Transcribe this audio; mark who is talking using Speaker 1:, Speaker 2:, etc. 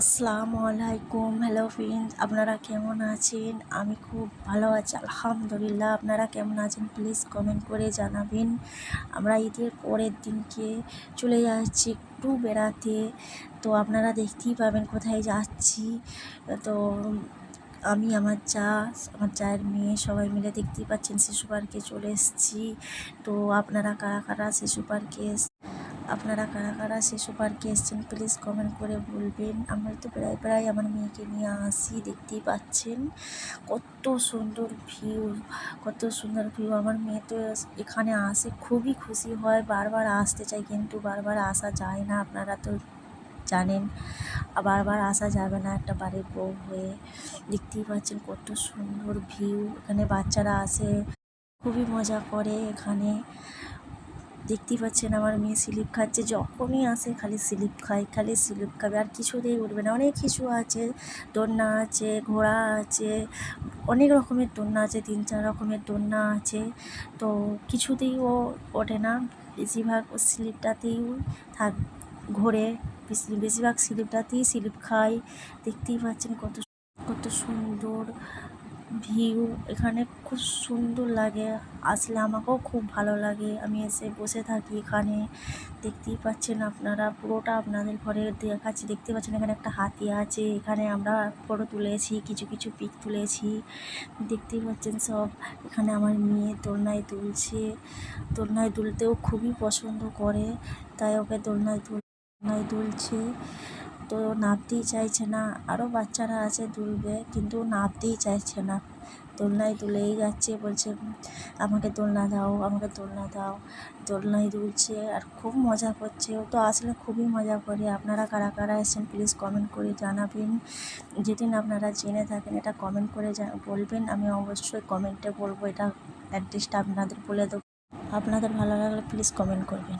Speaker 1: আসসালামু আলাইকুম। Hello friends, আপনারা কেমন আছেন? আমি খুব ভালো আছি আলহামদুলিল্লাহ। আপনারা কেমন আছেন প্লিজ কমেন্ট করে জানাবেন। আমরা ঈদের পরের দিনকে চলে যাচ্ছি একটু বেড়াতে। তো আপনারা দেখতেই পাবেন কোথায় যাচ্ছি। তো আমি, আমার চায়ের মেয়ে সবাই মিলে দেখতেই পাচ্ছেন শিশু পার্কে চলে এসেছি। তো আপনারা কারা কারা শিশু পার্কে এসেছেন প্লিজ কমেন্ট করে বলবেন। আমরা তো প্রায় আমার মেয়েকে নিয়ে আসি, দেখতেই পাচ্ছেন কত সুন্দর ভিউ। আমার মেয়ে তো এখানে আসে খুবই খুশি হয়, বারবার আসতে চাই, কিন্তু বারবার আসা যায় না, আপনারা তো জানেন। বারবার আসা যাবে না একটা বাড়ির বউ হয়ে। দেখতেই পাচ্ছেন কত সুন্দর ভিউ, এখানে বাচ্চারা আসে খুবই মজা করে এখানে। দেখতেই পাচ্ছেন আমার মেয়ে স্লিপ খাচ্ছে, যখনই আসে খালি স্লিপ খাবে, আর কিছুতেই উঠবে না। অনেক কিছু আছে, দোলনা আছে, ঘোড়া আছে, অনেক রকমের দোলনা আছে, 3-4 রকমের দোলনা আছে। তো কিছুতেই ও ওঠে না, বেশিরভাগ ও স্লিপটাতেই থাক ঘোরে, বেশিরভাগ স্লিপটাতেই স্লিপ খায়। দেখতেই পাচ্ছেন কত কত সুন্দর ভিউ, এখানে খুব সুন্দর লাগে। আসলে আমাকেও খুব ভালো লাগে, আমি এসে বসে থাকি এখানে। দেখতেই পাচ্ছেন আপনারা, পুরোটা আপনাদের ঘরে দেখাচ্ছি। দেখতে পাচ্ছেন এখানে একটা হাতি আছে, এখানে আমরা ফটো তুলেছি, কিছু পিক তুলেছি, দেখতেই পাচ্ছেন সব। এখানে আমার মেয়ে দোলনায় দুলতেও খুবই পছন্দ করে, তাই ওকে দোলনায় দুলছে। তো নামতেই চাইছে না, আরও বাচ্চারা আছে দুলবে, কিন্তু নামতেই চাইছে না, দোলনায় দুলেই যাচ্ছে, বলছে আমাকে দোলনা দাও। দোলনায় দুলছে আর খুব মজা করছে। ও তো আসলে খুবই মজা করে। আপনারা কারা কারা এসেছেন প্লিজ কমেন্ট করে জানাবেন। যেদিন আপনারা জেনে থাকেন এটা কমেন্ট করে বলবেন, আমি অবশ্যই কমেন্টে বলবো, এটা অ্যাড্রেসটা আপনাদের বলে দেবো। আপনাদের ভালো লাগলে প্লিজ কমেন্ট করবেন।